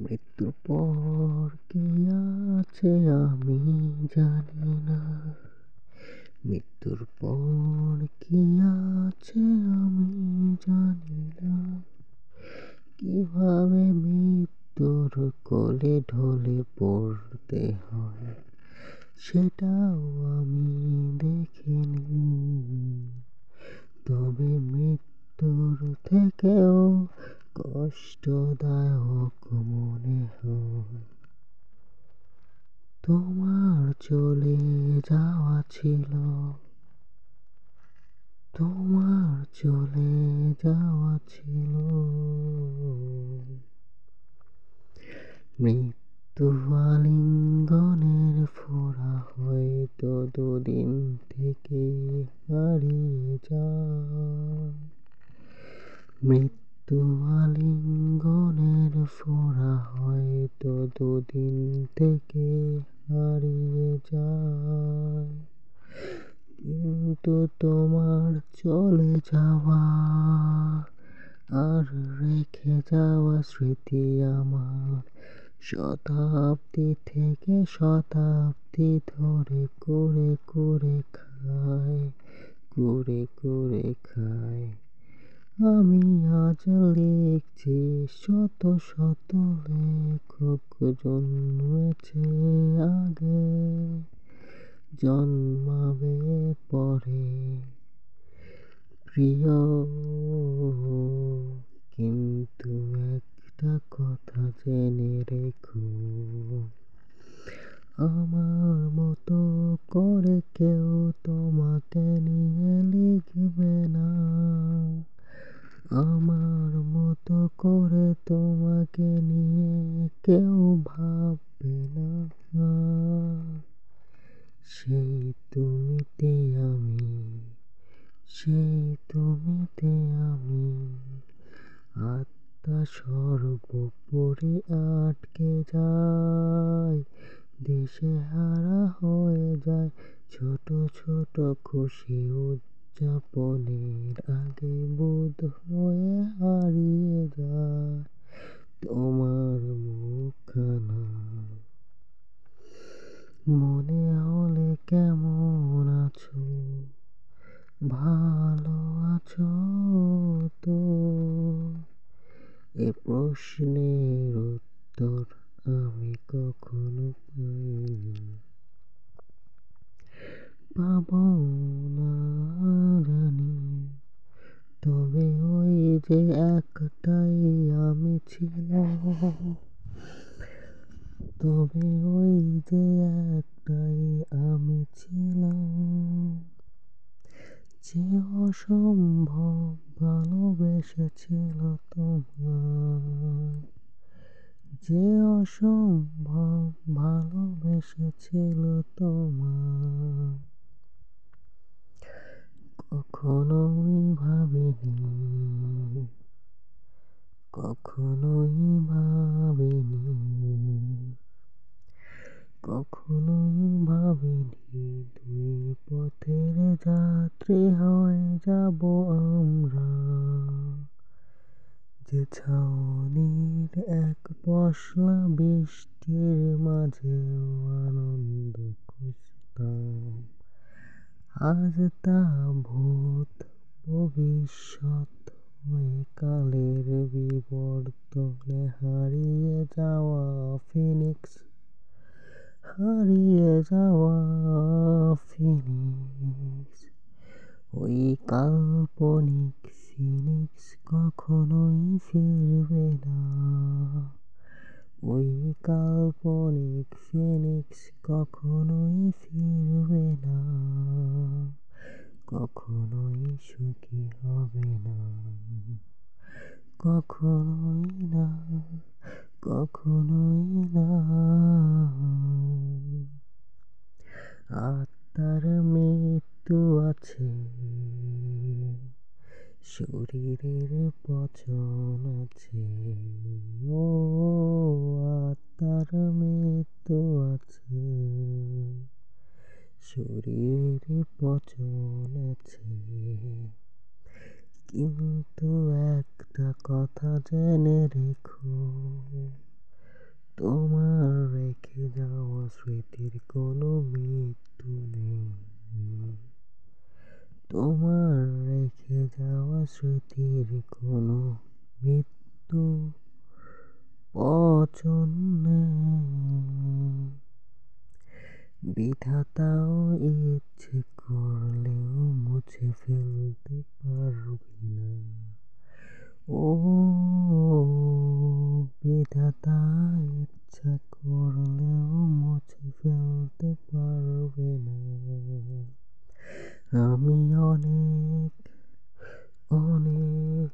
মৃত্যুর পর কি আছে আমি জানি না, মৃত্যুর পর কি আছে আমি জানি না, কিভাবে মৃত্যুর কোলে ঢলে পড়তে হয় সেটাও আমি দেখিনি। তবে মৃত্যুর থেকেও কষ্টদায়ক মনে হয় তোমার চলে যাওয়া ছিল, তোমার চলে যাওয়া ছিল। মৃত্যু আলিঙ্গনের ফোঁড়া হয়তো দুদিন থেকে হারিয়ে যায়। মৃত্যু আলিঙ্গনের ফোঁড়া হয়তো দুদিন থেকে হারিয়ে যায়, কিন্তু তোমার চলে যাওয়া আর রেখে যাওয়া স্মৃতি আমার শতাব্দী থেকে শতাব্দী ধরে করে করে খায়, করে করে খায়। আমি আজ লিখছি শত শত লেখক জন্মেছে আগে, জন্মাবে পরে প্রিয়, কিন্তু একটা কথা জেনে রেখো, আমার মতো করে কেউ তোমাকে নিয়ে লিখবে না, আমার মতো করে তোমাকে নিয়ে কেউ ভাববে না। সেই তুমিতে আমি, সেই তুমিতে আমি, আত্মা সর্বোপরি আটকে যায়, দিশেহারা হয়ে যায় ছোট ছোট খুশি উদযাপনের আগে বোধ হয়ে হারিয়ে যায় তোমার মুখখানা। মনে হলে কেমন আছো, ভালো আছো তো? এ প্রশ্নের উত্তর আমি কখনো পাইনি, পাবো না জানি। তবে ওই যে একটাই আমি ছিলাম, তবে ওই যে একটাই আমি ছিলাম, যে অসম্ভব ভালোবেসেছিল তোমায়, যে অসম্ভব ভালোবেসেছিল তোমায়। কখনোই ভাবিনি, কখনোই ভাবিনি, কখনোই ভাবিনি দুই পথের যাত্রী হয়ে যাব আমরা, যে ছাউনির এক পশলা বৃষ্টির মাঝেও আনন্দ খুঁজতাম, আজ তা ভূত ভবিষ্যৎ হয়ে কালের বিবর্তনে হারিয়ে যাওয়া ফিনিক্স, হারিয়ে যাওয়া ফিনিক্স। ওই কাল্পনিক ফিনিক্স কখনোই ফিরবে না, ওই কাল্পনিক ফিনিক্স কখনোই ফিরবে না, কখনোই সুখী হবে না, কখনোই না, কখনোই না। আত্মার মৃত্যু আছে, শরীরের পচন আছে, ও আত্মার মৃত্যু আছে, শরীরের পচন আছে, কিন্তু একটা কথা জেনে রেখো, তোমার রেখে যাওয়া স্মৃতির কোনো মৃত্যু নেই। তোমার রেখে যাওয়া স্মৃতির কোনো মৃত্যু পছন্দ নেই। বিধাতাও ইচ্ছে করলেও মুছে ফেলতে পারবে না। ও বিধাতা ইচ্ছা করলেও মুছে ফেলতে পারবে না। আমি অনেক অনেক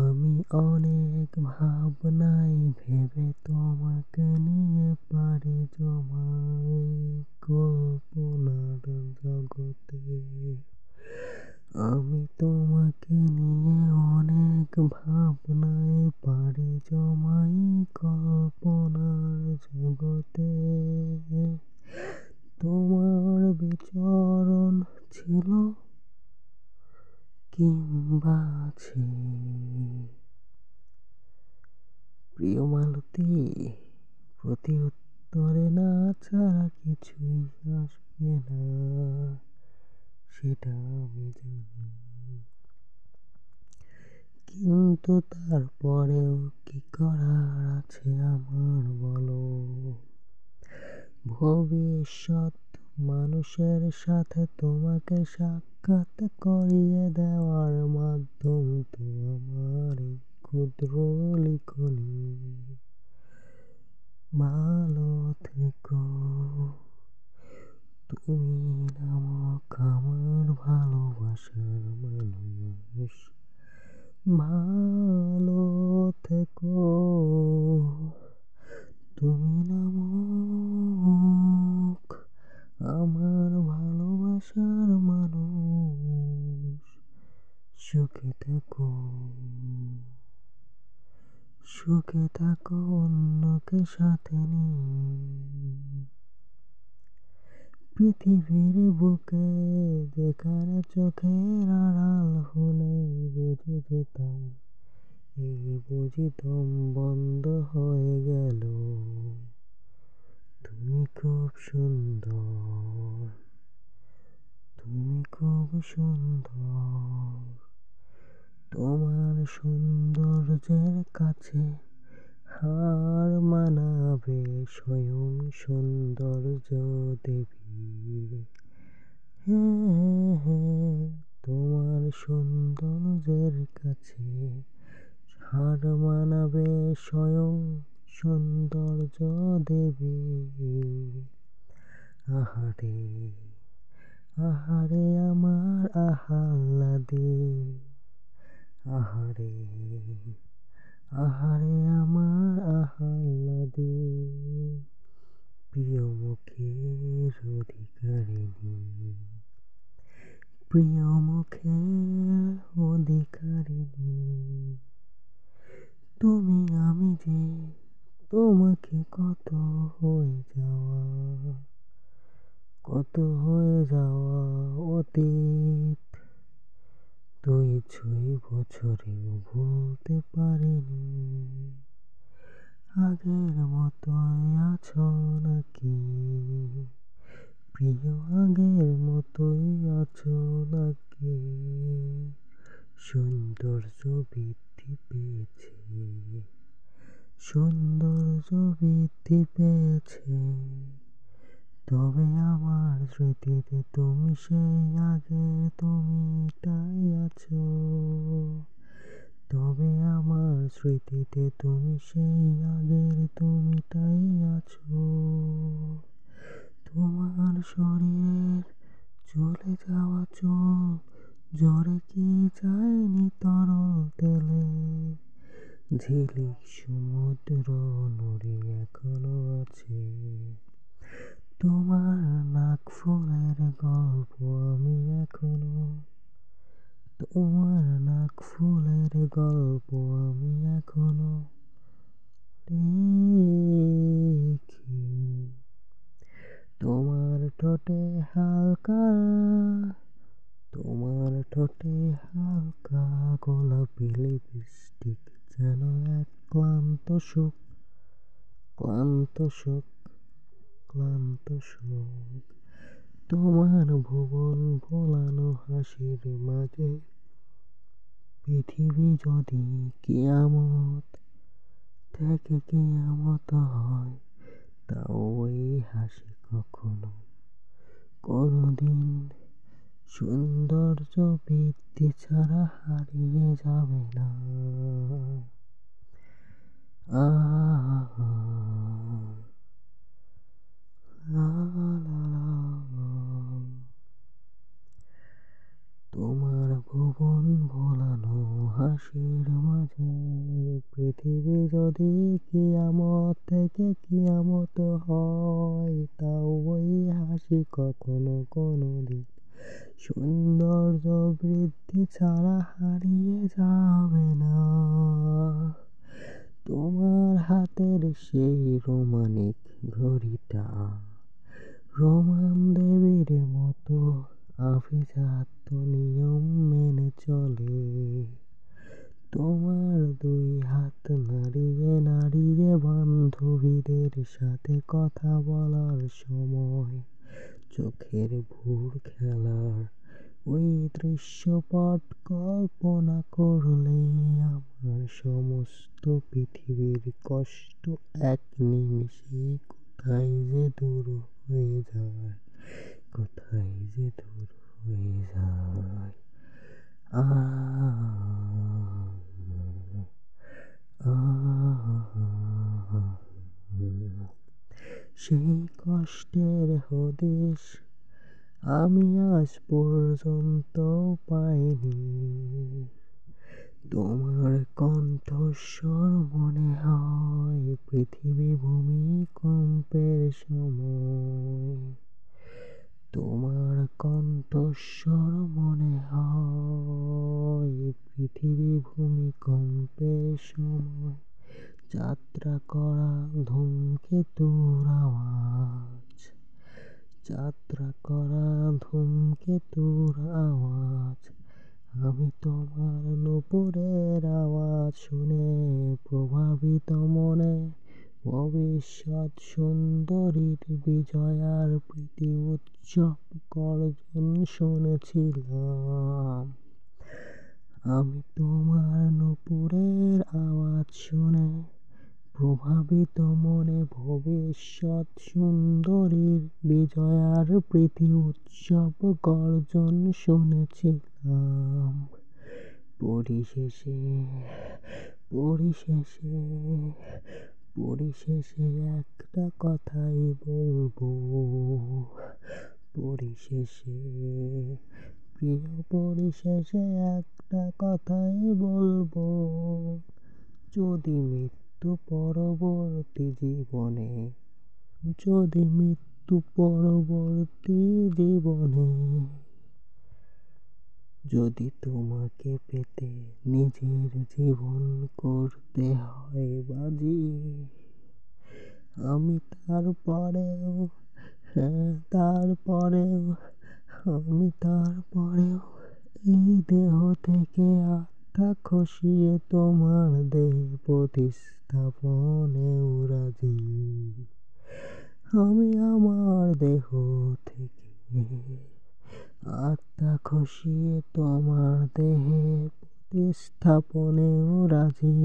আমি অনেক ভাবনায় ভেবে তোমাকে নিয়ে পারি জমাই কল্পনার জগতে। আমি তোমাকে নিয়ে অনেক ভাবনায় পারি জমাই কল্পনার জগতে। তোমার বিচরণ ছিল কিংবা আছে। প্রিয় মালতী, প্রতি উত্তরে না ছাড়া কিছুই আসবে না, সেটা আমি জানি। কিন্তু তারপরেও কি করার আছে আমার বলো। ভবিষ্যৎ মানুষের সাথে তোমাকে সাক্ষাৎ করিয়ে দেওয়ার মাধ্যম তো আমার এই ক্ষুদ্র লিখনি। ভালো থেকো, তুমি নামক আমার ভালোবাসার মানুষ। ভালো থেকো, তুমি নামক আমার ভালোবাসার মানুষ। সুখে থাকো, সুখে থাকো অন্যকে সাথে নিয়ে। পৃথিবীর বুকে যেখানে চোখের আড়াল হলে বুঝে যেতাম, এই বুঝি দম বন্ধ হয়ে গেল। তুমি খুব সুন্দর, তুমি খুব সুন্দর। তোমার সৌন্দর্যের কাছে হার মানাবে স্বয়ং সৌন্দর্য দেবী। হ্যাঁ, তোমার সৌন্দর্যের কাছে হার মানাবে স্বয়ং সৌন্দর্য দেবী। আহারে আহারে আমার আহাল্লাদি, আহারে আহারে আমার আহাল্লাদি। প্রিয় মুখের অধিকারিণী, প্রিয় মুখের অধিকারিণী। তুমি আমি যে তোমাকে কত হয়ে যাওয়া, কত হয়ে যাওয়া অতীত 2-6 বছরেও ভুলতে পারিনি। আগের মতোই আছো নাকি প্রিয়, আগের মতোই আছো নাকি। সৌন্দর্য বৃদ্ধি পেয়েছে, সৌন্দর্য বৃদ্ধি পেয়েছে। তবে আমার স্মৃতিতে তুমি সেই আগের তুমিটাই আছো। তবে আমার স্মৃতিতে তুমি সেই আগের তুমিটাই আছো। তোমার শরীরের চলে যাওয়া চুল ঝরে কি যায়নি তরল তেলে। ঝিলিক সমুদ্র নুড়ি এখনো আছে। তোমার নাক ফুলের গল্প আমি এখনো, তোমার নাক ফুলের গল্প আমি এখনো লিখি। তোমার ঠোঁটে হালকা, তোমার ঠোঁটে হালকা গোলাপি লিপস্টিক যেন এক ক্লান্ত সুখ। ক্লান্ত শোক, ক্লান্ত শোক, তোমার ভুবন ভোলানো হাসির মাঝে পৃথিবী যদি কিয়ামত থেকে কিয়ামত হয়, তাও ওই হাসি কখনো কোনোদিন সৌন্দর্য বৃদ্ধি ছাড়া হারিয়ে যাবে না। তোমার ভুবন ভোলানো হাসির মাঝে পৃথিবী যদি কিয়ামত থেকে কিয়ামত হয়, তাও ওই হাসি কখনো কোনোদিন সৌন্দর্য বৃদ্ধি ছাড়া হারিয়ে যাবে না। তোমার হাতের সেই রোমানিক ঘড়িটা রোমান দেবীর মতো আভিজাত্য নিয়ম মেনে চলে। তোমার দুই হাত নাড়িয়ে নাড়িয়ে বান্ধবীদের সাথে কথা বলার সময় চোখের ভোর খেলার ওই দৃশ্যপট কল্পনা করলে আমার সমস্ত পৃথিবীর কষ্ট এক নিমিষে কোথায় যে দূর হয়ে যায়, কোথায় যে দূর হয়ে যায়। সেই কষ্টের হদিস আমি আজ পর্যন্ত পাইনি। তোমার কণ্ঠস্বর মনে হয় পৃথিবী ভূমিকম্পের সময়। তোমার কণ্ঠস্বর মনে হয় পৃথিবী ভূমিকম্পের সময়। যাত্রা করা ধূমকেতুর আওয়াজ, যাত্রা করা ধূমকেতুর আওয়াজ। আমি তোমার নূপুরের আওয়াজ শুনে প্রভাবিত মনে ভবিষ্যৎ সুন্দরীর বিজয়ার প্রীতি উৎসব গর্জন শুনেছিলাম। আমি তোমার নূপুরের আওয়াজ শুনে প্রভাবিত মনে ভবিষ্যৎ সুন্দরীর বিজয়ার প্রীতি উৎসব গর্জন শুনেছিলাম। পরিশেষে পরিশেষে পরিশেষে একটা কথাই বলবো, পরিশেষে প্রিয় পরিশেষে একটা কথাই বলবো। যদি মৃত্যু পরবর্তী জীবনে, যদি মৃত্যু পরবর্তী জীবনে যদি তোমাকে পেতে নিজের জীবন করতে হয় বাজি, আমি তারপরেও, হ্যাঁ তারপরেও, আমি তারপরেও এই দেহ থেকে আত্মা খসিয়ে তোমার দেহে প্রতিস্থাপনেও রাজি। আমি আমার দেহ থেকে আত্মা খসিয়ে তোমার দেহে প্রতিস্থাপনেও রাজি।